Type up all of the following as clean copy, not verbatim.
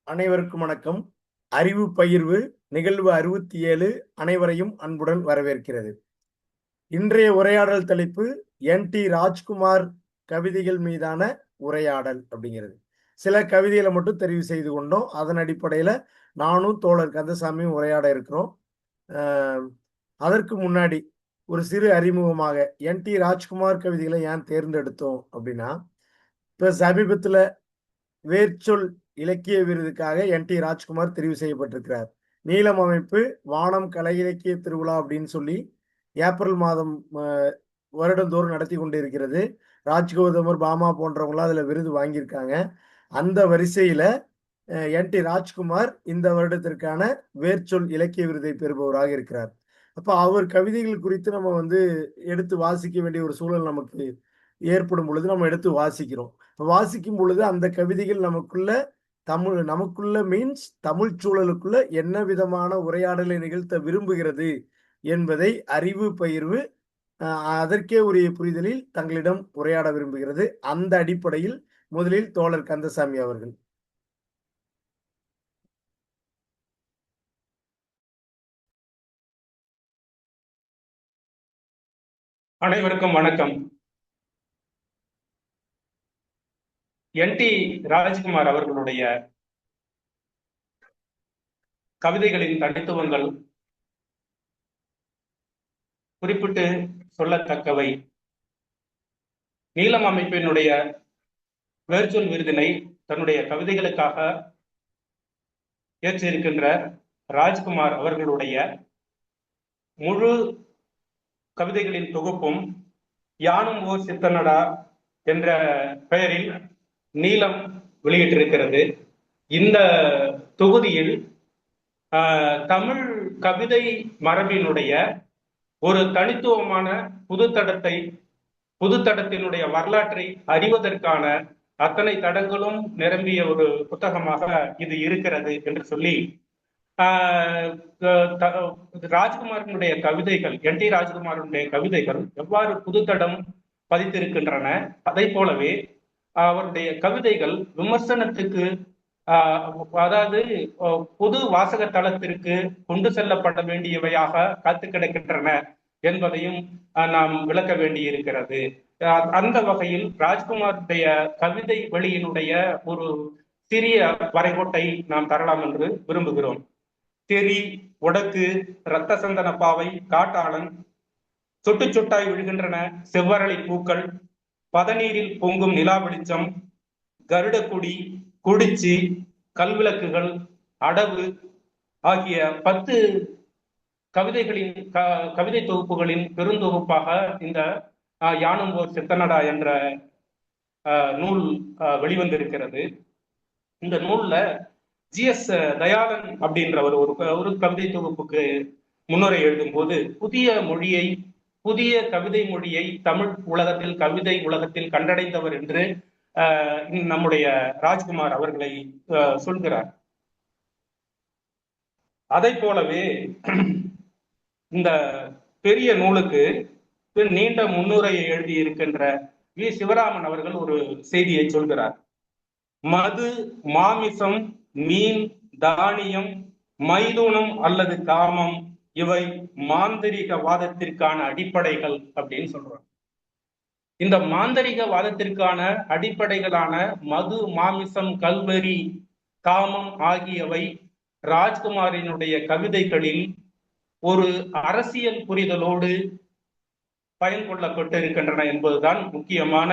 அனைவருக்கும் வணக்கம். அறிவு பகிர்வு நிகழ்வு 67 அனைவரையும் அன்புடன் வரவேற்கிறது. இன்றைய உரையாடல் தலைப்பு என்.டி. ராஜ்குமார் கவிதைகள் மீதான உரையாடல் அப்படிங்கிறது. சில கவிதைகளை மட்டும் தெரிவு செய்து கொண்டோம். அதன் அடிப்படையில நானும் தோழர் கந்தசாமியும் உரையாட இருக்கிறோம். அதற்கு முன்னாடி ஒரு சிறு அறிமுகமாக என்.டி. ராஜ்குமார் கவிதைகளை ஏன் தேர்ந்தெடுத்தோம் அப்படின்னா, இப்ப சமீபத்துல வேர்ச்சொல் இலக்கிய விருதுக்காக என்.டி. ராஜ்குமார் தெரிவு செய்யப்பட்டிருக்கிறார். நீலம் அமைப்பு வானம் கலை இலக்கிய திருவிழா அப்படின்னு சொல்லி ஏப்ரல் மாதம் வருடந்தோறும் நடத்தி கொண்டிருக்கிறது. ராஜ்கௌதமர், பாமா போன்றவங்களாம் அதுல விருது வாங்கியிருக்காங்க. அந்த வரிசையில என்.டி. ராஜ்குமார் இந்த வருடத்திற்கான வேர்ச்சொல் இலக்கிய விருதை பெறுபவராக இருக்கிறார். அப்ப அவர் கவிதைகள் குறித்து நம்ம எடுத்து வாசிக்க வேண்டிய ஒரு சூழல் நமக்கு ஏற்படும் பொழுது நம்ம எடுத்து வாசிக்கிறோம். வாசிக்கும் பொழுது அந்த கவிதைகள் நமக்குள்ள மீன்ஸ் தமிழ் சூழலுக்குள்ள என்ன விதமான உரையாடலை நிகழ்த்த விரும்புகிறது என்பதை அறிவு பகிர்வு அதற்கே உரிய புரிதலில் தங்களிடம் உரையாட விரும்புகிறது. அந்த அடிப்படையில் முதலில் தோழர் கந்தசாமி அவர்கள். அனைவருக்கும் வணக்கம். என்.டி. ராஜ்குமார் அவர்களுடைய கவிதைகளின் தனித்துவங்கள் குறிப்பிட்டு சொல்லத்தக்கவை. நீலம் அமைப்பினுடைய வேர்ச்சொல் விருதினை தன்னுடைய கவிதைகளுக்காக ஏற்றிருக்கின்ற ராஜ்குமார் அவர்களுடைய முழு கவிதைகளின் தொகுப்பும் யானும் ஓர் சித்தனடா என்ற பெயரில் நீலம் வெளியிட்டிருக்கிறது. இந்த தொகுதியில் தமிழ் கவிதை மரபினுடைய ஒரு தனித்துவமான புதுத்தடத்தினுடைய வரலாற்றை அறிவதற்கான அத்தனை தடங்களும் நிரம்பிய ஒரு புத்தகமாக இது இருக்கிறது என்று சொல்லி ராஜ்குமாரனுடைய கவிதைகள், என்.டி. ராஜ்குமாரனுடைய கவிதைகள் எவ்வாறு புதுத்தடம் பதித்திருக்கின்றன, அதை போலவே அவருடைய கவிதைகள் விமர்சனத்துக்கு அதாவது பொது வாசக தளத்திற்கு கொண்டு செல்லப்பட வேண்டியவையாக காத்து கிடக்கின்றன என்பதையும் நாம் விளக்க வேண்டியிருக்கிறது. அந்த வகையில் ராஜ்குமாருடைய கவிதை வெளியினுடைய ஒரு சிறிய வரைகோட்டை நாம் தரலாம் என்று விரும்புகிறோம். தெறி, ஒடக்கு, இரத்த சந்தன பாவை, காட்டாளன், சொட்டு சொட்டாய் விழுகின்றன செவ்வரளி பூக்கள், பதநீரில் பொங்கும் நிலா வெளிச்சம், கருடக்குடி, குடிச்சி, கல்விளக்குகள், அடவு ஆகிய 10 கவிதை தொகுப்புகளின் பெருந்தொகுப்பாக இந்த யானும் ஓர் சித்தனடா என்ற நூல் வெளிவந்திருக்கிறது. இந்த நூல்ல ஜி.எஸ். தயாளன் அப்படின்ற ஒரு கவிதை தொகுப்புக்கு முன்னுரை எழுதும் போது புதிய கவிதை மொழியை தமிழ் உலகத்தில், கவிதை உலகத்தில் கண்டடைந்தவர் என்று நம்முடைய ராஜ்குமார் அவர்களை சொல்கிறார். அதை போலவே இந்த பெரிய நூலுக்கு நீண்ட முன்னுரையை எழுதியிருக்கின்ற வி. சிவராமன் அவர்கள் ஒரு செய்தியை சொல்கிறார். மது, மாமிசம், மீன், தானியம், மைதுனம் அல்லது காமம் இவை மாந்தரிகவாதத்திற்கான அடிப்படைகள் அப்படின்னு சொல்றாங்க. இந்த மாந்தரிகவாதத்திற்கான அடிப்படைகளான மது, மாமிசம், கல்வெறி, காமம் ஆகியவை ராஜ்குமாரினுடைய கவிதைகளில் ஒரு அரசியல் புரிதலோடு பயன் கொள்ளப்பட்டு இருக்கின்றன என்பதுதான் முக்கியமான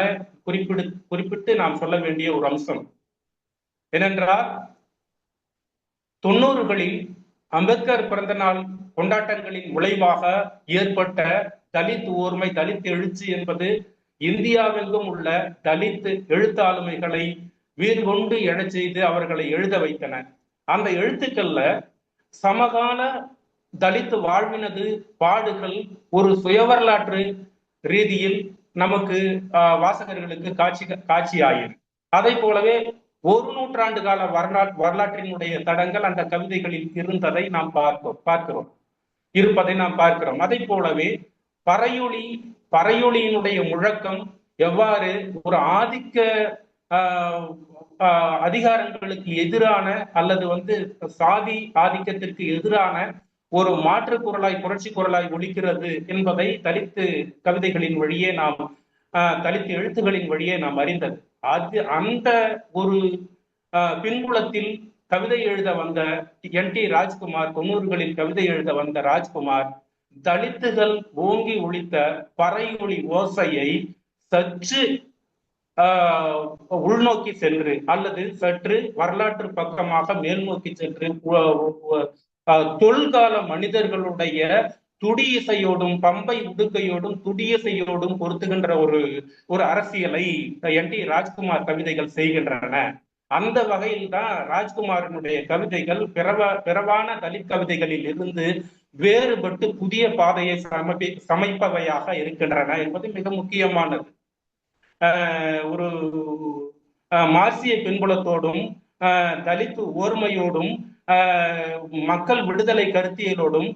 குறிப்பிட்டு நாம் சொல்ல வேண்டிய ஒரு அம்சம். ஏனென்றால் 90களில் அம்பேத்கர் பிறந்த நாள் கொண்டாட்டங்களின் விளைவாக ஏற்பட்ட தலித் ஓர்மை, தலித் எழுச்சி என்பது இந்தியாவெங்கும் உள்ள தலித் எழுத்தாளுமைகளை வீர்கொண்டு எழச் செய்து அவர்களை எழுத வைத்தன. அந்த எழுத்துக்கள்ல சமகால தலித் வாழ்வினது பாடுகள் ஒரு சுயவரலாற்று ரீதியில் நமக்கு வாசகர்களுக்கு காட்சியாயின. அதை போலவே ஒரு நூற்றாண்டு கால வரலாற்றினுடைய தடங்கள் அந்த கவிதைகளில் இருந்ததை நாம் பார்க்கிறோம். அதை போலவே பறையொலியினுடைய முழக்கம் எவ்வாறு ஒரு ஆதிக்க அதிகாரங்களுக்கு எதிரான அல்லது வந்து சாதி ஆதிக்கத்திற்கு எதிரான ஒரு மாற்று குரலாய் புரட்சி குரலாய் ஒலிக்கிறது என்பதை தலித்து கவிதைகளின் வழியே நாம் தலித்து எழுத்துகளின் வழியே நாம் அறிந்தது. அது அந்த ஒரு பின்புலத்தில் கவிதை எழுத வந்த NT ராஜ்குமார், 90களில் கவிதை எழுத வந்த ராஜ்குமார் தலித்துகள் ஓங்கி ஒலித்த பறையொலி ஓசையை சற்று உள்நோக்கி சென்று அல்லது சற்று வரலாற்று பக்கமாக மேல் நோக்கி சென்று தொல்கால மனிதர்களுடைய துடியிசையோடும் பம்பை உடுக்கையோடும் துடியிசையோடும் பொருத்துகின்ற ஒரு அரசியலை NT ராஜ்குமார் கவிதைகள் செய்கின்றன. அந்த வகையில் தான் ராஜ்குமாரினுடைய கவிதைகள் பிறவான தலித் கவிதைகளில் இருந்து வேறுபட்டு புதிய பாதையை சமைப்பவையாக இருக்கின்றன என்பது மிக முக்கியமானது. ஒரு மார்க்சிய பின்புலத்தோடும் தலித் ஓர்மையோடும் மக்கள் விடுதலை கருத்தியலோடும்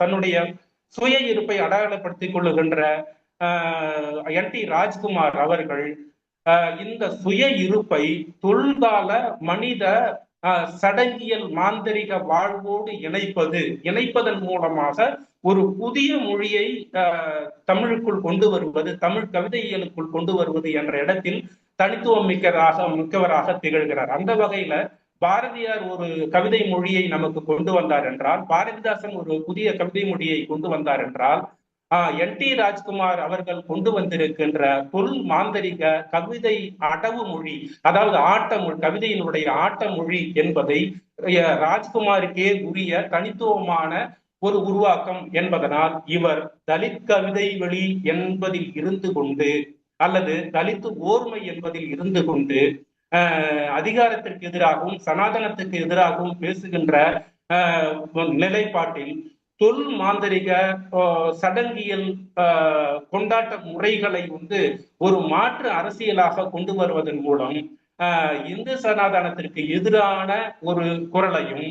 தன்னுடைய சுய இருப்பை அடையாளப்படுத்திக் கொள்ளுகின்ற NT ராஜ்குமார் அவர்கள் இந்த சுய இருப்பை தொல்கால மனித சடங்கியல் மாந்தரிக வாழ்வோடு இணைப்பதன் மூலமாக ஒரு புதிய மொழியை தமிழுக்குள் கொண்டு வருவது, தமிழ் கவிதைகளுக்குள் கொண்டு வருவது என்ற இடத்தில் தனித்துவம் மிக்கவராக திகழ்கிறார். அந்த வகையில பாரதியார் ஒரு கவிதை மொழியை நமக்கு கொண்டு வந்தார் என்றால், பாரதிதாசன் ஒரு புதிய கவிதை மொழியை கொண்டு வந்தார் என்றால், NT ராஜ்குமார் அவர்கள் கொண்டு வந்திருக்கின்ற தொல் மாந்தரிக கவிதை அடவு மொழி, அதாவது ஆட்ட மொழி, கவிதையினுடைய ஆட்ட மொழி என்பதை ராஜ்குமாருக்கே உரிய தனித்துவமான ஒரு உருவாக்கம் என்பதனால் இவர் தலித் கவிதை வெளி என்பதில் இருந்து கொண்டு அல்லது தலித் ஓர்மை என்பதில் இருந்து கொண்டு அதிகாரத்திற்கு எதிராகவும் சனாதனத்துக்கு எதிராகவும் பேசுகின்ற நிலைப்பாட்டில் தொல் மாந்தரிக சடங்கியல் கொண்டாட்ட முறைகளை வந்து ஒரு மாற்று அரசியலாக கொண்டு வருவதன் மூலம் இந்து சனாதனத்திற்கு எதிரான ஒரு குரலையும்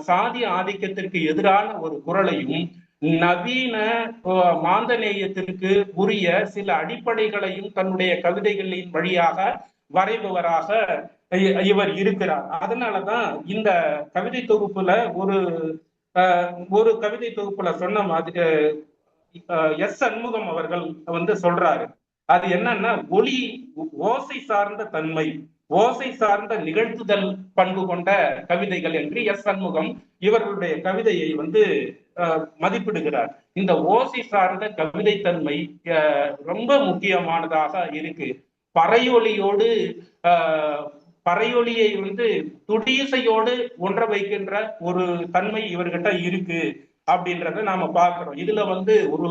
சாதி ஆதிக்கத்திற்கு எதிரான ஒரு குரலையும் நவீன மாந்தநேயத்திற்கு உரிய சில அடிப்படைகளையும் தன்னுடைய கவிதைகளின் வழியாக வரைபவராக இவர் இருக்கிறார். அதனாலதான் இந்த கவிதை தொகுப்புல ஒரு கவிதை தொகுப்புல சொன்ன மாதிரி சண்முகம் அவர்கள் வந்து சொல்றாரு. அது என்னன்னா, ஓசை சார்ந்த தன்மை, ஓசை சார்ந்த நிகழ்த்துதல் பண்பு கொண்ட கவிதைகள் என்று சண்முகம் இவர்களுடைய கவிதையை வந்து மதிப்பிடுகிறார். இந்த ஓசை சார்ந்த கவிதை தன்மை ரொம்ப முக்கியமானதாக இருக்கு. பறையொலியை வந்து துடியிசையோடு ஒன்ற வைக்கின்ற ஒரு தன்மை இவர்கிட்ட இருக்கு அப்படின்றத நாம பார்க்கிறோம். இதுல வந்து ஒரு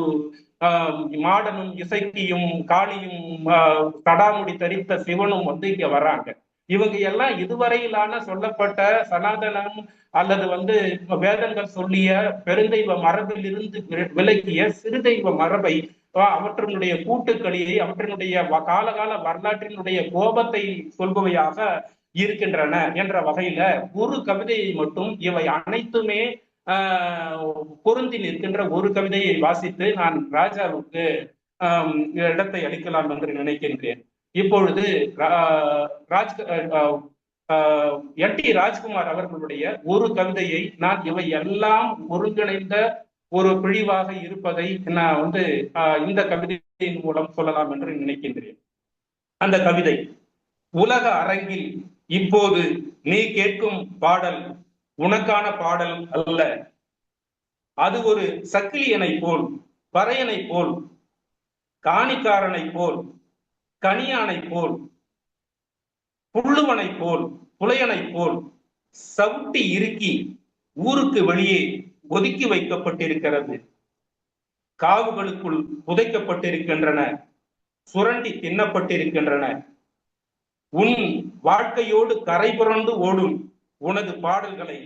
மாடனும் இசைக்கியும் காளியும் தடாமுடி தரித்த சிவனும் வந்து இங்க வர்றாங்க. இவங்க எல்லாம் இதுவரையிலான சொல்லப்பட்ட சனாதனம் அல்லது வந்து வேதங்கள் சொல்லிய பெருந்தெய்வ மரபில் இருந்து விலகிய சிறுதெய்வ மரபை, அவற்றினுடைய கூட்டுக்களியை, அவற்றினுடைய காலகால வரலாற்றினுடைய கோபத்தை சொல்பவையாக இருக்கின்றன என்ற வகையில ஒரு கவிதையை மட்டும் இவை அனைத்துமே பொருந்தி நிற்கின்ற ஒரு கவிதையை வாசித்து நான் ராஜாவுக்கு இடத்தை அளிக்கலாம் என்று நினைக்கின்றேன். இப்பொழுது NT ராஜ்குமார் அவர்களுடைய ஒரு கவிதையை நான் இவை எல்லாம் ஒருங்கிணைந்த ஒரு பிழிவாக இருப்பதை நான் வந்து இந்த கவிதையின் மூலம் சொல்லலாம் என்று நினைக்கின்றேன். அந்த கவிதை: உலக அரங்கில் இப்போது நீ கேட்கும் பாடல் உனக்கான பாடல் அல்ல. அது ஒரு சக்கிலியனை போல், பறையனை போல், காணிக்காரனை போல், கனியானை போல், புள்ளுவனை போல், புலையனை போல் சவுட்டி இறுக்கி ஊருக்கு வெளியே ஒதுக்கி வைக்கப்பட்டிருக்கிறது. காவுகளுக்குள் புதைக்கப்பட்டிருக்கின்றன, சுரண்டி தின்னப்பட்டிருக்கின்றன. உன் வாழ்க்கையோடு கரை புரண்டு ஓடும் உனது பாடல்களை,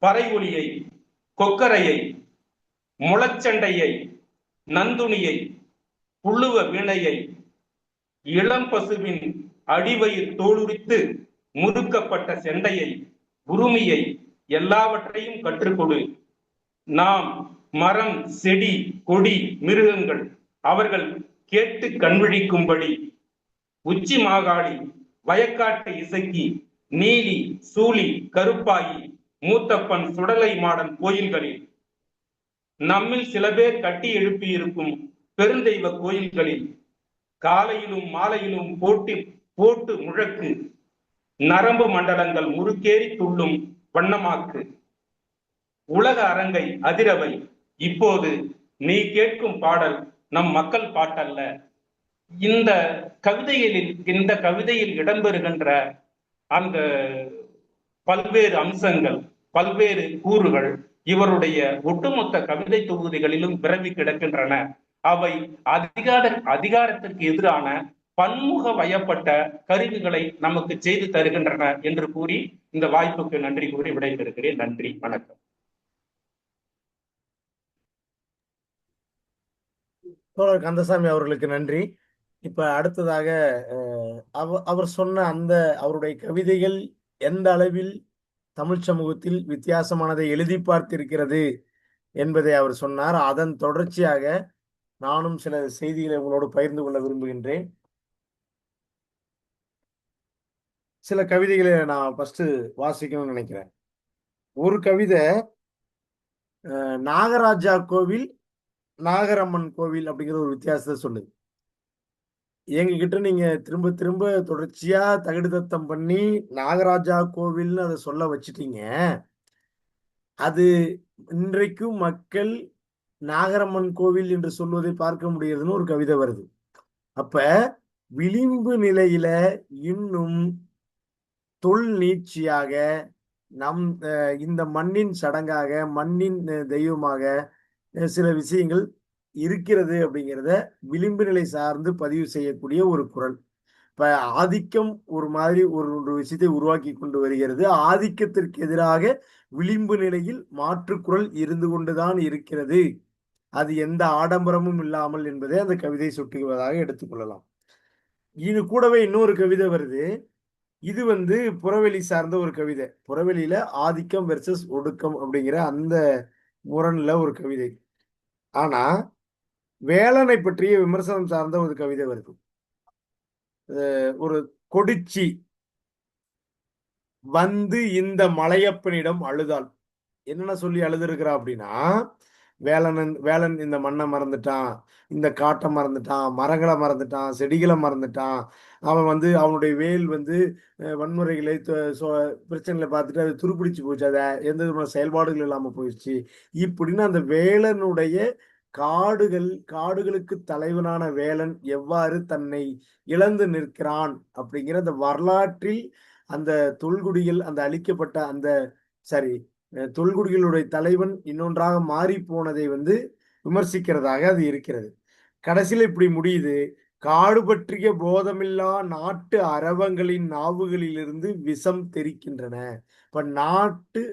பறை ஒலியை, கொக்கரையை, முளச்சண்டையை, நந்துணியை, புள்ளுவ வீணையை, இளம் பசுவின் அடிவயிர் தோலுரித்து முறுக்கப்பட்ட செண்டையை, உருமியை எல்லாவற்றையும் கற்றுக்கொடு. நாம் மரம், செடி, கொடி, மிருகங்கள் அவர்கள் கேட்டு கண்விழிக்கும்படி உச்சி மாகாளி, வயக்காட்டு இசக்கி, நீலி, சூளி, கருப்பாயி, மூத்தப்பன், சுடலை மாடன் கோயில்களில், நம்மில் சில பேர் கட்டி எழுப்பி இருக்கும் பெருந்தெய்வ கோயில்களில் காலையிலும் மாலையிலும் போட்டு முழக்கு, நரம்பு மண்டலங்கள் முறுக்கேறி துள்ளும் வண்ணமாக்கு, உலக அரங்கை அதிரவை. இப்போது நீ கேட்கும் பாடல் நம் மக்கள் பாட்டல்ல. இந்த கவிதையில் இடம்பெறுகின்ற அந்த பல்வேறு அம்சங்கள், பல்வேறு கூறுகள் இவருடைய ஒட்டுமொத்த கவிதை தொகுதிகளிலும் விரவி கிடக்கின்றன. அவை அதிகாரத்திற்கு எதிரான பன்முக வயப்பட்ட கருவிகளை நமக்கு செய்து தருகின்றன என்று கூறி இந்த வாய்ப்புக்கு நன்றி கூறி விடைபெறுகிறேன். நன்றி, வணக்கம். தோழர் கந்தசாமி அவர்களுக்கு நன்றி. இப்ப அடுத்ததாக அவர் சொன்ன அந்த அவருடைய கவிதைகள் எந்த அளவில் தமிழ் சமூகத்தில் வித்தியாசமானதை எழுதி பார்த்திருக்கிறது என்பதை அவர் சொன்னார். அதன் தொடர்ச்சியாக நானும் சில செய்திகளை உங்களோடு பகிர்ந்து கொள்ள விரும்புகின்றேன். சில கவிதைகளை நான் ஃபர்ஸ்ட் வாசிக்கணும்னு நினைக்கிறேன். ஒரு கவிதை, நாகராஜா கோவில், நாகரம்மன் கோவில் அப்படிங்கிற ஒரு வித்தியாசத்தை சொல்லுது. எங்க கிட்ட நீங்க திரும்ப திரும்ப தொடர்ச்சியா தகுடு தத்தம் பண்ணி நாகராஜா கோவில்னு அதை சொல்ல வச்சிட்டீங்க. அது இன்றைக்கும் மக்கள் நாகரம்மன் கோவில் என்று சொல்வதை பார்க்க முடியறதுன்னு ஒரு கவிதை வருது. அப்ப விளிம்பு நிலையில இன்னும் தொல் நீட்சியாக இந்த மண்ணின் சடங்காக, மண்ணின் தெய்வமாக சில விஷயங்கள் இருக்கிறது அப்படிங்கிறத விளிம்பு நிலை சார்ந்து பதிவு செய்யக்கூடிய ஒரு குரல். இப்ப ஆதிக்கம் ஒரு மாதிரி ஒரு விஷயத்தை உருவாக்கி கொண்டு வருகிறது. ஆதிக்கத்திற்கு எதிராக விளிம்பு நிலையில் மாற்று குரல் இருந்து கொண்டுதான் இருக்கிறது. அது எந்த ஆடம்பரமும் இல்லாமல் என்பதை அந்த கவிதை சுட்டுவதாக எடுத்துக்கொள்ளலாம். இது கூடவே இன்னொரு கவிதை வருது. இது புறவெளி சார்ந்த ஒரு கவிதை. புறவெளியில ஆதிக்கம் வெர்சஸ் ஒடுக்கம் அப்படிங்கிற அந்த முரண்ல ஒரு கவிதை. ஆனா வேலனை பற்றிய விமர்சனம் சார்ந்த ஒரு கவிதை வருது. ஒரு கொடிச்சி இந்த மலையப்பனிடம் அழுதாள். என்னென்ன சொல்லி அழுதுருக்கிறா அப்படின்னா, வேலன் இந்த மண்ணை மறந்துட்டான், இந்த காட்டை மறந்துட்டான், மரங்களை மறந்துட்டான், செடிகளை மறந்துட்டான். அவன் அவனுடைய வேல் வன்முறைகளை பிரச்சனைகளை பார்த்துட்டு அது துருப்பிடிச்சு போச்சு, அதை எந்த விதமான செயல்பாடுகள் இல்லாமல் போயிடுச்சு. இப்படின்னு அந்த வேலனுடைய காடுகளுக்கு தலைவனான வேலன் எவ்வாறு தன்னை இழந்து நிற்கிறான் அப்படிங்கிற அந்த வரலாற்றில் அந்த தொல்குடிகள், அந்த அழிக்கப்பட்ட அந்த தொல்குடிகளுடைய தலைவன் இன்னொன்றாக மாறி போனதை விமர்சிக்கிறதாக அது இருக்கிறது. கடைசியில் இப்படி முடியுது. காடு பற்றிய போதமில்லா நாட்டு அரவங்களின் நாவுகளிலிருந்து விஷம் தெரிக்கின்றன. இப்ப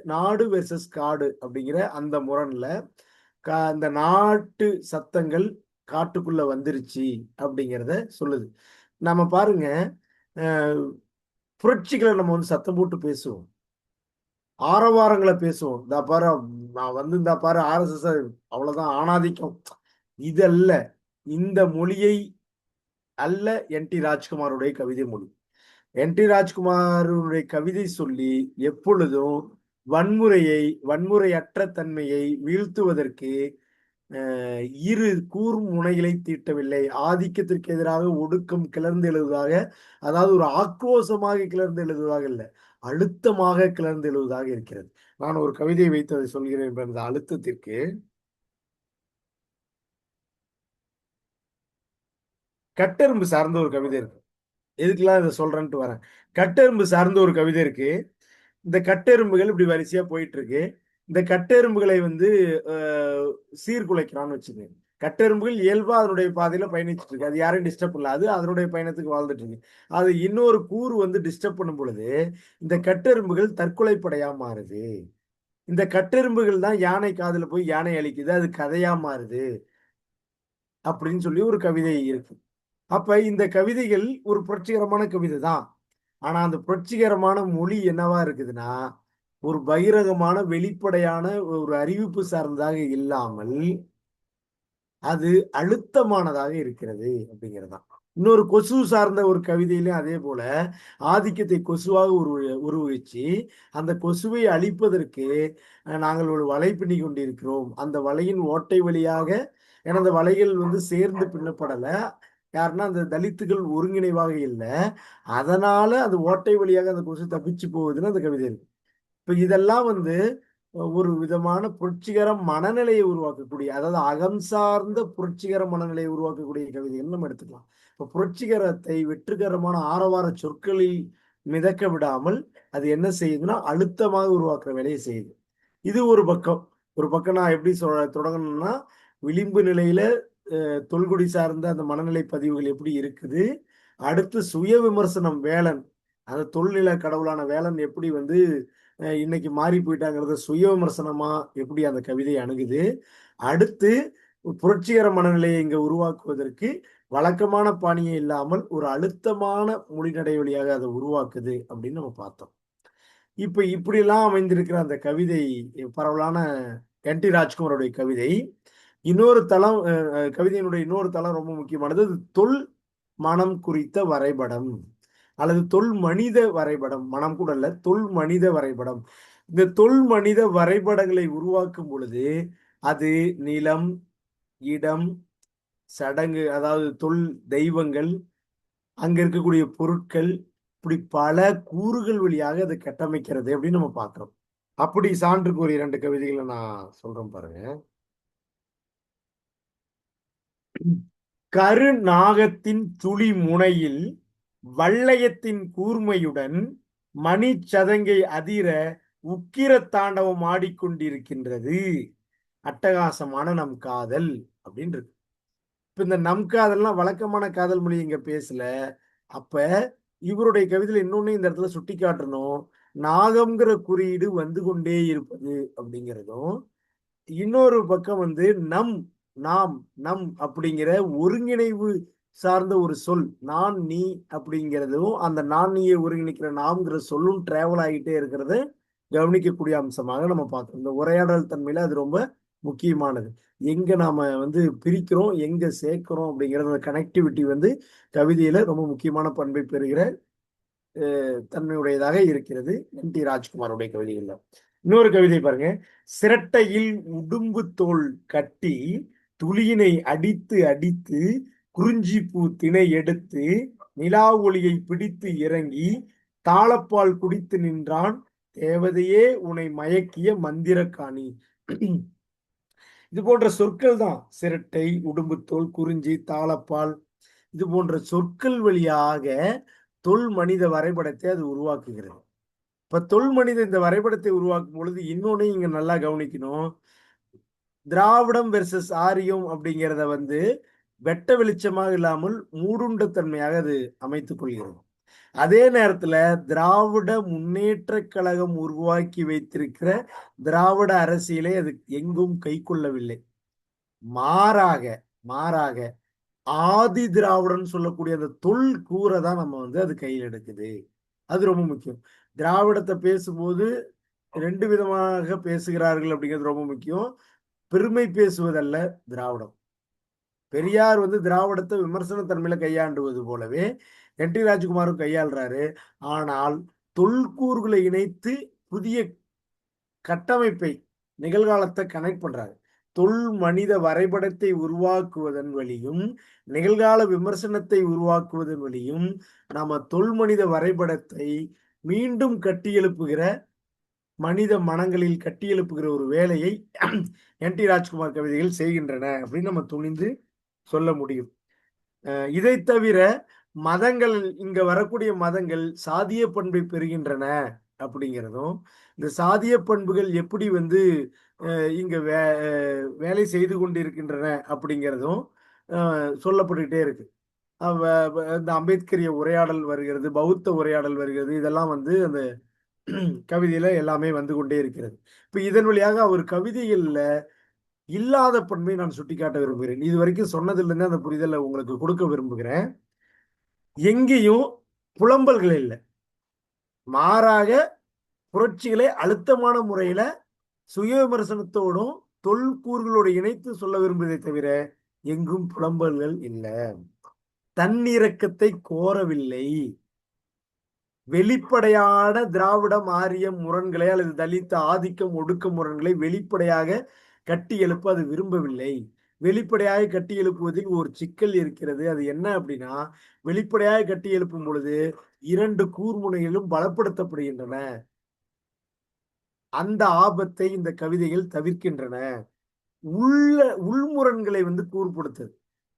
நாடு வெர்சஸ் காடு அப்படிங்கிற அந்த முரண்ல அந்த நாட்டு சத்தங்கள் காட்டுக்குள்ள வந்துருச்சு அப்படிங்கிறத சொல்லுது. நம்ம பாருங்க, புரட்சிகளை நம்ம சத்தம் போட்டு பேசுவோம், ஆரவாரங்களை பேசுவோம். இந்த பாரு நான் இந்த பாரு RSS அவ்வளவுதான் ஆணாதிக்கம். இதல்ல, இந்த மொழியை அல்ல NT ராஜ்குமாருடைய கவிதை மொழி. NT ராஜ்குமாருடைய கவிதை சொல்லி எப்பொழுதும் வன்முறையற்ற தன்மையை வீழ்த்துவதற்கு இரு கூறும் முனைகளை தீட்டவில்லை. ஆதிக்கத்திற்கு எதிராக ஒடுக்கம் கிளர்ந்து எழுதுவதாக, அதாவது ஒரு ஆக்ரோஷமாக கிளர்ந்து எழுதுவதாக இல்லை, அழுத்தமாக கிளர்ந்து எழுதுவதாக இருக்கிறது. நான் ஒரு கவிதையை வைத்து அதை சொல்கிறேன். அந்த அழுத்தத்திற்கு கட்டெரும்பு சார்ந்த ஒரு கவிதை இருக்கு. எதுக்கெல்லாம் இதை சொல்றேன்ட்டு வரேன். கட்டெரும்பு சார்ந்த ஒரு கவிதை இருக்கு. இந்த கட்டெரும்புகள் இப்படி வரிசையா போயிட்டு இருக்கு. இந்த கட்டெரும்புகளை சீர்குலைக்கிறான்னு வச்சுக்கோங்க. கட்டெரும்புகள் இயல்பா அதனுடைய பாதையில பயணிச்சுட்டு இருக்கு. அது யாரையும் டிஸ்டர்ப் பண்ணல, அது அதனுடைய பயணத்துக்கு வாழ்ந்துட்டு இருக்கு. அது இன்னொரு கூறு டிஸ்டர்ப் பண்ணும் பொழுது இந்த கட்டெரும்புகள் தற்கொலைப்படையா மாறுது. இந்த கட்டெரும்புகள் தான் யானை காதுல போய் யானை அழிக்குது, அது கதையா மாறுது அப்படின்னு சொல்லி ஒரு கவிதை இருக்கு. அப்ப இந்த கவிதைகள் ஒரு புரட்சிகரமான கவிதை தான். ஆனா அந்த புரட்சிகரமான மொழி என்னவா இருக்குதுன்னா, ஒரு பகிரங்கமான வெளிப்படையான ஒரு அறிவிப்பு சார்ந்ததாக இல்லாமல் அது அழுத்தமானதாக இருக்கிறது அப்படிங்கிறதுதான். இன்னொரு கொசு சார்ந்த ஒரு கவிதையிலும் அதே போல ஆதிக்கத்தை கொசுவாக உருவகிச்சு அந்த கொசுவை அழிப்பதற்கு நாங்கள் ஒரு வலை பின்னி கொண்டிருக்கிறோம். அந்த வலையின் ஓட்டை வழியாக, ஏன்னா அந்த வலைகள் வந்து சேர்ந்து பின்னப்படல, யாருன்னா அந்த தலித்துகள் ஒருங்கிணைவாக இல்லை, அதனால அந்த ஓட்டை வழியாக அந்த கொசு தப்பிச்சு போகுதுன்னு அந்த கவிதை இருக்கு. இப்ப இதெல்லாம் வந்து ஒரு விதமான புரட்சிகர மனநிலையை உருவாக்கக்கூடிய, அதாவது அகம் சார்ந்த புரட்சிகர மனநிலையை உருவாக்கக்கூடிய கவிதைகள் நம்ம எடுத்துக்கலாம். இப்ப புரட்சிகரத்தை வெற்றிகரமான ஆரவார சொற்களில் மிதக்க விடாமல் அது என்ன செய்யுதுன்னா அழுத்தமாக உருவாக்குற வேலையை செய்யுது. இது ஒரு பக்கம். ஒரு பக்கம் நான் எப்படி தொடங்கணும்னா, விளிம்பு நிலையில தொல்குடி சார்ந்த அந்த மனநிலை பதிவுகள் எப்படி இருக்குது, அடுத்து சுய விமர்சனம் வேலன், அந்த தொல்நில கடவுளான வேலன் எப்படி வந்து இன்னைக்கு மாறி போயிட்டாங்கிறத சுய விமர்சனமா எப்படி அந்த கவிதை அணுகுது, அடுத்து புரட்சிகர மனநிலையை இங்க உருவாக்குவதற்கு வழக்கமான பாணியை இல்லாமல் ஒரு அழுத்தமான மொழிநடை வழியாக அதை உருவாக்குது அப்படின்னு நம்ம பார்த்தோம். இப்ப இப்படியெல்லாம் அமைந்திருக்கிற அந்த கவிதை பரவலான என்.டி. ராஜ்குமாரோடைய கவிதை. இன்னொரு தளம், கவிதையினுடைய இன்னொரு தளம் ரொம்ப முக்கியமானது. தொல் மனம் குறித்த வரைபடம் அல்லது தொல் மனித வரைபடம். மனம் கூட அல்ல, தொல் மனித வரைபடம். இந்த தொல் மனித வரைபடங்களை உருவாக்கும் பொழுது அது நிலம், இடம், சடங்கு, அதாவது தொல் தெய்வங்கள், அங்க இருக்கக்கூடிய பொருட்கள், இப்படி பல கூறுகள் வழியாக அதை கட்டமைக்கிறது அப்படின்னு நம்ம பார்க்கிறோம். அப்படி சான்று கூறிய 2 கவிதைகளை நான் சொல்றேன் பாருங்க. கருநாகத்தின் துளி முனையில் வள்ளையத்தின் கூர்மையுடன் மணிச்சதங்கை அதிர உக்கிர தாண்டவம் ஆடிக்கொண்டிருக்கின்றது அட்டகாசமான நம் காதல் அப்படின்னு இருக்கு. இப்ப இந்த நம் காதல்லாம் வழக்கமான காதல் மொழி இங்க பேசல. அப்ப இவருடைய கவிதையில இன்னொன்னு இந்த இடத்துல சுட்டி காட்டணும், நாகம்ங்கிற குறியீடு வந்து கொண்டே இருப்பது அப்படிங்கிறதும், இன்னொரு பக்கம் வந்து நம், நாம், நம் அப்படிங்கிற ஒருங்கிணைவு சார்ந்த ஒரு சொல் நான் நீ அப்படிங்கிறதும், அந்த நான் நீயை ஒருங்கிணைக்கிற நாம்ங்கிற சொல்லும் டிராவல் ஆகிட்டே இருக்கிறது கவனிக்கக்கூடிய அம்சமாக நம்ம பார்க்கணும். இந்த உரையாடல் தன்மையில அது ரொம்ப முக்கியமானது. எங்க நாம வந்து பிரிக்கிறோம், எங்க சேர்க்கிறோம் அப்படிங்கிறது, அந்த கனெக்டிவிட்டி வந்து கவிதையில ரொம்ப முக்கியமான பண்பை பெறுகிற தன்மையுடையதாக இருக்கிறது என்.டி. ராஜ்குமாருடைய கவிதைகள்ல. இன்னொரு கவிதை பாருங்க. சிரட்டையில் உடும்பு தோல் கட்டி துளியினை அடித்து அடித்து குறிஞ்சி பூ திணை எடுத்து நிலா ஒளியை பிடித்து இறங்கி தாளப்பால் குடித்து நின்றான் தேவதையே உன்னை மயக்கிய மந்திரக்காணி. இது போன்ற சொற்கள் தான் சிரட்டை, உடும்புத்தோல், குறிஞ்சி, தாளப்பால், இது போன்ற சொற்கள் வழியாக தொல் மனித வரைபடத்தை அது உருவாக்குகிறது. இப்ப தொல் மனித இந்த வரைபடத்தை உருவாக்கும் பொழுது இன்னொன்னு இங்க நல்லா கவனிக்கணும். திராவிடம் வெர்சஸ் ஆரியம் அப்படிங்கிறத வந்து வெட்ட வெளிச்சமாக இல்லாமல் மூடுண்ட தன்மையாக அது அமைத்துக் கொள்கிறது. அதே நேரத்துல திராவிட முன்னேற்ற கழகம் உருவாக்கி வைத்திருக்கிற திராவிட அரசியலை அது எங்கும் கை கொள்ளவில்லை. மாறாக மாறாக ஆதி திராவிடன் சொல்லக்கூடிய அந்த தொல் கூரை தான் நம்ம வந்து அது கையில் எடுக்குது. அது ரொம்ப முக்கியம். திராவிடத்தை பேசும்போது 2 விதமாக பேசுகிறார்கள் அப்படிங்கிறது ரொம்ப முக்கியம். பெருமை பேசுவதல்ல திராவிடம். பெரியார் வந்து திராவிடத்தை விமர்சன தன்மையில கையாண்டுவது போலவே என்.டி. ராஜ்குமாரும் கையாளுறாரு. ஆனால் தொல்கூறுகளை இணைத்து புதிய கட்டமைப்பை, நிகழ்காலத்தை கனெக்ட் பண்றாரு. தொல் மனித வரைபடத்தை உருவாக்குவதன் வழியும் நிகழ்கால விமர்சனத்தை உருவாக்குவதன் வழியும் நாம தொல் மனித வரைபடத்தை மீண்டும் கட்டியெழுப்புகிற, மனித மனங்களில் கட்டியெழுப்புகிற ஒரு வேலையை என்.டி. ராஜ்குமார் கவிதைகள் செய்கின்றன அப்படின்னு நம்ம துணிந்து சொல்ல முடியும். இதை தவிர மதங்கள், இங்க வரக்கூடிய மதங்கள் சாதிய பண்பை பெறுகின்றன அப்படிங்கிறதும், இந்த சாதிய பண்புகள் எப்படி வந்து இங்க வேலை செய்து கொண்டிருக்கின்றன அப்படிங்கிறதும் சொல்லப்பட்டுக்கிட்டே இருக்கு. இந்த அம்பேத்கரிய உரையாடல் வருகிறது, பௌத்த உரையாடல் வருகிறது, இதெல்லாம் வந்து அந்த கவிதையில எல்லாமே வந்து கொண்டே இருக்கிறது. இப்ப இதன் வழியாக அவர் கவிதைகள்ல இல்லாத பண்பை நான் சுட்டிக்காட்ட விரும்புகிறேன். இது வரைக்கும் சொன்னதிலிருந்து அந்த புரிதலை உங்களுக்கு கொடுக்க விரும்புகிறேன். எங்கேயும் புலம்பல்கள் இல்லை, மாறாக புரட்சிகளை அழுத்தமான முறையில சுய விமர்சனத்தோடும் தொல்கூறுகளோடு இணைத்து சொல்ல விரும்புவதை தவிர எங்கும் புலம்பல்கள் இல்லை. தன்னிறக்கத்தை கோரவில்லை. வெளிப்படையான திராவிடம் ஆரிய முரண்களை அல்லது தலித்த ஆதிக்கம் ஒடுக்க முரண்களை வெளிப்படையாக கட்டி எழுப்ப அது விரும்பவில்லை. வெளிப்படையாக கட்டி எழுப்புவதில் ஒரு சிக்கல் இருக்கிறது. அது என்ன அப்படின்னா, வெளிப்படையாக கட்டி எழுப்பும் பொழுது 2 கூர்முனைகளும் பலப்படுத்தப்படுகின்றன. அந்த ஆபத்தை இந்த கவிதைகள் தவிர்க்கின்றன. உள்முரண்களை கூர்படுத்துது.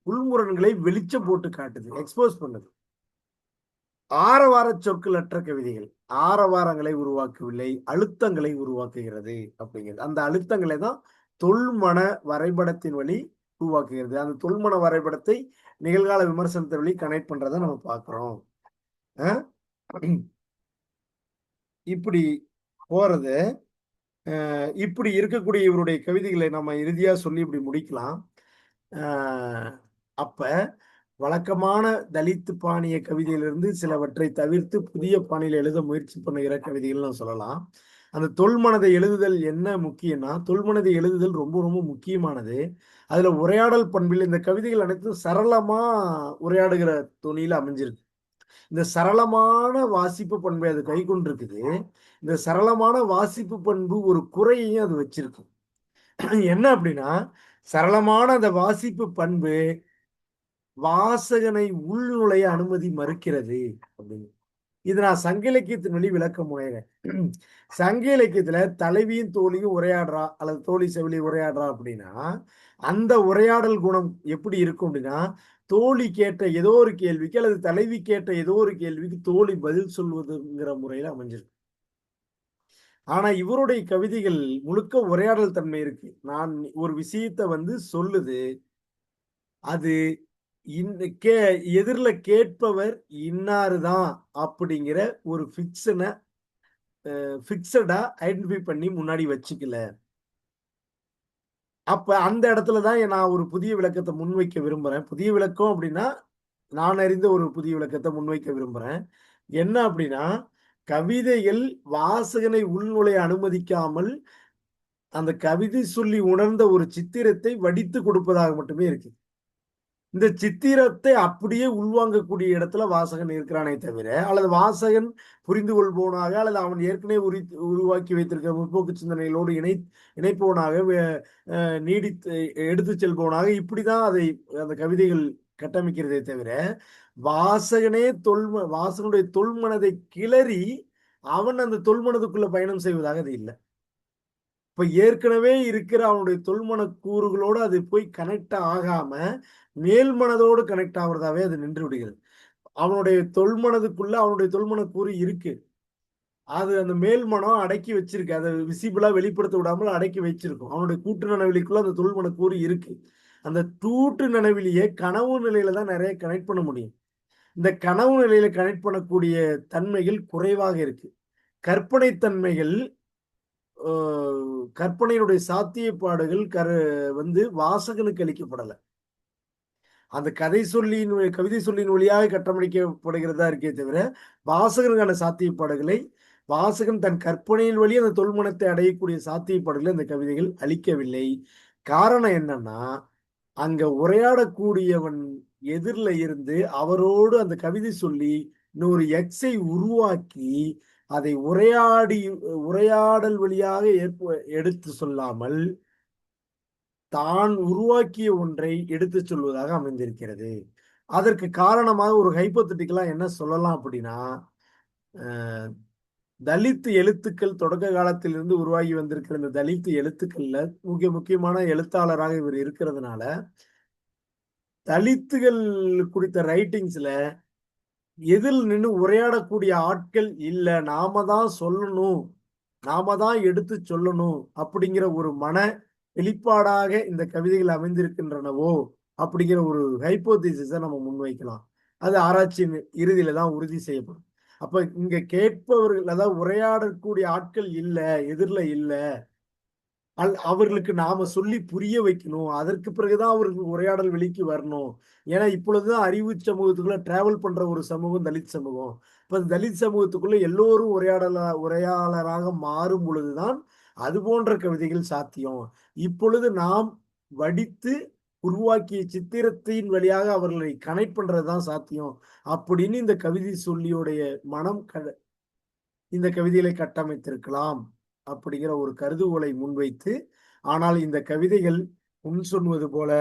உள்முரண்களை வெளிச்சம் போட்டு காட்டுது, எக்ஸ்போஸ் பண்ணுது. ஆரவார சொற்கள் அற்ற கவிதைகள் ஆரவாரங்களை உருவாக்கவில்லை, அழுத்தங்களை உருவாக்குகிறது அப்படிங்கிறது. அந்த அழுத்தங்களை தான் தொல்மன வரைபடத்தின் வழி உருவாக்குகிறது. அந்த தொல்மன வரைபடத்தை நிகழ்கால விமர்சனத்தின் வழி கனெக்ட் பண்றதை நம்ம பார்க்கிறோம். இப்படி போறது. இப்படி இருக்கக்கூடிய இவருடைய கவிதைகளை நம்ம இறுதியா சொல்லி இப்படி முடிக்கலாம். அப்ப வழக்கமான தலித்து பாணிய கவிதையிலிருந்து சிலவற்றை தவிர்த்து புதிய பாணியில் எழுத முயற்சி பண்ணுகிற கவிதைகள் நான் சொல்லலாம். அந்த தொல்மனதை எழுதுதல் என்ன முக்கியம்னா, தொல்மனதை எழுதுதல் ரொம்ப ரொம்ப முக்கியமானது. அதுல உரையாடல் பண்பில் இந்த கவிதைகள் அனைத்தும் சரளமா உரையாடுகிற துணியில அமைஞ்சிருக்கு. இந்த சரளமான வாசிப்பு பண்பை அது கை கொண்டிருக்குது. இந்த சரளமான வாசிப்பு பண்பு ஒரு குறையையும் அது வச்சிருக்கு. என்ன அப்படின்னா, சரளமான அந்த வாசிப்பு பண்பு வாசகனை உள்நுழைய அனுமதி மறுக்கிறது அப்படின்னு. இது நான் சங்க இலக்கியத்தின் வழி விளக்க முனைகிறேன். சங்க இலக்கியத்துல தலைவியும் தோழியும் உரையாடுறா அல்லது தோழி செவிலி உரையாடுறா அப்படின்னா, அந்த உரையாடல் குணம் எப்படி இருக்கும் அப்படின்னா, தோழி கேட்ட ஏதோ ஒரு கேள்விக்கு அல்லது தலைவி கேட்ட ஏதோ ஒரு கேள்விக்கு தோழி பதில் சொல்வதுங்கிற முறையில அமைஞ்சிருக்கு. ஆனா இவருடைய கவிதைகள் முழுக்க உரையாடல் தன்மை இருக்கு. நான் ஒரு விஷயத்தை சொல்லுது, அது எதிரில் கேட்பவர் இன்னாருதான் அப்படிங்கிற ஒரு பிக்சடா ஐடென்டிஃபை பண்ணி முன்னாடி வச்சுக்கல. அப்ப அந்த இடத்துலதான் நான் ஒரு புதிய விளக்கத்தை முன்வைக்க விரும்புறேன். புதிய விளக்கம் அப்படின்னா, நான் அறிந்த ஒரு புதிய விளக்கத்தை முன்வைக்க விரும்புறேன். என்ன அப்படின்னா, கவிதைகள் வாசகனை உள்நுழைய அனுமதிக்காமல் அந்த கவிதை சொல்லி உணர்ந்த ஒரு சித்திரத்தை வடித்து கொடுப்பதாக மட்டுமே இருக்கு. இந்த சித்திரத்தை அப்படியே உள்வாங்கக்கூடிய இடத்துல வாசகன் இருக்கிறானே தவிர, அல்லது வாசகன் புரிந்து கொள்பவனாக அல்லது அவன் ஏற்கனவே உருவாக்கி வைத்திருக்க முற்போக்கு சிந்தனைகளோடு இணைப்பவனாக நீடித்து எடுத்து செல்பவனாக இப்படிதான் அந்த கவிதைகள் கட்டமைக்கிறதே தவிர, வாசகனுடைய தொல்மனதை கிளறி அவன் அந்த தொல்மனதுக்குள்ள பயணம் செய்வதாக அது இல்லை. இப்ப ஏற்கனவே இருக்கிற அவனுடைய தொல்மன கூறுகளோடு அது போய் கனெக்ட் ஆகாம மேல் மனதோடு கனெக்ட் ஆகுறதாவே அது நின்று விடுகிறது. அவனுடைய தொல்மனதுக்குள்ள அவனுடைய தொல்மன கூறு இருக்கு. அது அந்த மேல் மனம் அடக்கி வச்சிருக்கு. அதை விசிபிளா வெளிப்படுத்த விடாமல் அடக்கி வச்சிருக்கும். அவனுடைய கூட்டு நனவிலிக்குள்ள அந்த தொல்மன கூறு இருக்கு. அந்த கூட்டு நனவிலியை கனவு நிலையில தான் நிறைய கனெக்ட் பண்ண முடியும். இந்த கனவு நிலையில கனெக்ட் பண்ணக்கூடிய தன்மைகள் குறைவாக இருக்கு. கற்பனை தன்மைகள், கற்பனையினுடைய சாத்தியப்பாடுகள் வாசகனுக்கு அளிக்கப்படலை. அந்த கவிதை சொல்லின் வழியாக கட்டமைக்கப்படுகிறதா இருக்கே தவிர, வாசகனுக்கான சாத்தியப்பாடுகளை வாசகன் தன் கற்பனையின் வழி அந்த தொல்மனத்தை அடையக்கூடிய சாத்தியப்பாடுகளை அந்த கவிதைகள் அளிக்கவில்லை. காரணம் என்னன்னா, அங்க உரையாடக்கூடியவன் எதிரில் இருந்து அவரோடு அந்த கவிதை சொல்லி இன்னொரு எக்ஸை உருவாக்கி அதை உரையாடல் வழியாக எடுத்து சொல்லாமல் தான் உருவாக்கிய ஒன்றை எடுத்து சொல்வதாக அமைந்திருக்கிறது. அதற்கு காரணமாக ஒரு ஹைப்போதெட்டிக்கலா என்ன சொல்லலாம் அப்படின்னா, தலித் எழுத்துக்கள் தொடக்க காலத்திலிருந்து உருவாகி வந்திருக்கிற இந்த தலித் எழுத்துக்கள்ல முக்கியமான எழுத்தாளராக இவர் இருக்கிறதுனால, தலித்துகள் குறித்த ரைட்டிங்ஸ்ல எதில் நின்று உரையாடக்கூடிய ஆட்கள் இல்ல, நாம தான் சொல்லணும், நாம தான் எடுத்து சொல்லணும் அப்படிங்கிற ஒரு மன வெளிப்பாடாக இந்த கவிதைகள் அமைந்திருக்கின்றனவோ அப்படிங்கிற ஒரு ஹைப்போதீசிஸை நம்ம முன்வைக்கலாம். அது ஆராய்ச்சியின் இறுதியில தான் உறுதி செய்யப்படும். அப்ப இங்க கேட்பவர்கள், அதாவது உரையாடக்கூடிய ஆட்கள் இல்ல, எதிரில் இல்ல அவர்களுக்கு நாம சொல்லி புரிய வைக்கணும். அதற்கு பிறகுதான் அவருக்கு உரையாடல் வெளிக்கு வரணும். ஏன்னா இப்பொழுதுதான் அறிவு சமூகத்துக்குள்ள டிராவல் பண்ற ஒரு சமூகம் தலித் சமூகம். இப்ப தலித் சமூகத்துக்குள்ள எல்லோரும் உரையாளராக மாறும் பொழுதுதான் அது போன்ற கவிதைகள் சாத்தியம். இப்பொழுது நாம் வடித்து உருவாக்கிய சித்திரத்தின் வழியாக அவர்களை கனெக்ட் பண்றதுதான் சாத்தியம் அப்படின்னு இந்த கவிதை சொல்லியுடைய மனம் இந்த கவிதைகளை கட்டமைத்திருக்கலாம் அப்படிங்கிற ஒரு கருதுகோளை முன்வைத்து, ஆனால் இந்த கவிதைகள் முன் சொன்னது போல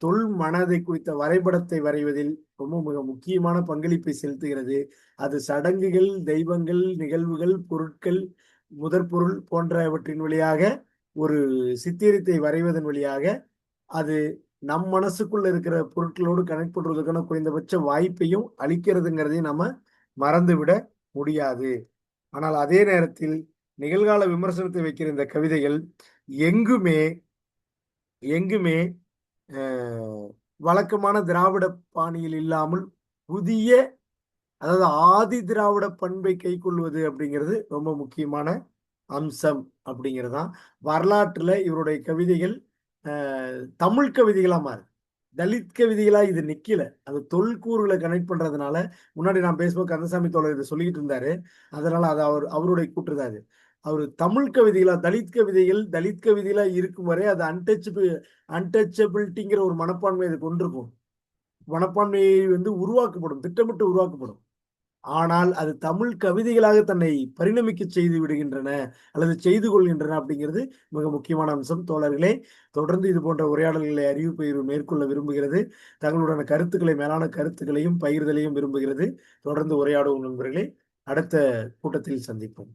தொல் மனதை குறித்த வரைபடத்தை வரைவதில் ரொம்ப மிக முக்கியமான பங்களிப்பை செலுத்துகிறது. அது சடங்குகள், தெய்வங்கள், நிகழ்வுகள், பொருட்கள், முதற்பொருள் போன்றவற்றின் வழியாக ஒரு சித்திரத்தை வரைவதன் வழியாக அது நம் மனசுக்குள்ள இருக்கிற பொருட்களோடு கனெக்ட் பண்றதுக்கான குறைந்தபட்ச வாய்ப்பையும் அளிக்கிறதுங்கிறதையும் நம்ம மறந்துவிட முடியாது. ஆனால் அதே நேரத்தில் நிகழ்கால விமர்சனத்தை வைக்கிற இந்த கவிதைகள் எங்குமே எங்குமே வழக்கமான திராவிட பாணியில் இல்லாமல் புதிய, அதாவது ஆதி திராவிட பண்பை கை கொள்வது அப்படிங்கிறது ரொம்ப முக்கியமான அம்சம் அப்படிங்கிறது தான். வரலாற்றுல இவருடைய கவிதைகள் தமிழ் கவிதைகளா மாறுது. தலித் கவிதைகளா இது நிக்கல. அது தொல்கூறுகளை கனெக்ட் பண்றதுனால, முன்னாடி நான் பேசும்போது கந்தசாமி தோழர் இதை சொல்லிட்டு இருந்தாரு. அதனால அது அவருடைய கூற்றுதான் அது. அவர் தமிழ் கவிதைகளா, தலித் கவிதைகளா இருக்கும் வரை அது அன்டச்சபிலிட்டிங்கிற ஒரு மனப்பான்மை அது கொண்டிருக்கும். மனப்பான்மையை உருவாக்கப்படும், திட்டமிட்டு உருவாக்கப்படும். ஆனால் அது தமிழ் கவிதைகளாக தன்னை பரிணமிக்க செய்து விடுகின்றன அல்லது செய்து கொள்கின்றன அப்படிங்கிறது மிக முக்கியமான அம்சம். தோழர்களே, தொடர்ந்து இது போன்ற உரையாடல்களை அறிவிப்பு மேற்கொள்ள விரும்புகிறது. தங்களுடைய கருத்துக்களை, மேலான கருத்துக்களையும் பகிர்தலையும் விரும்புகிறது. தொடர்ந்து உரையாடுவோம் நண்பர்களே. அடுத்த கூட்டத்தில் சந்திப்போம்.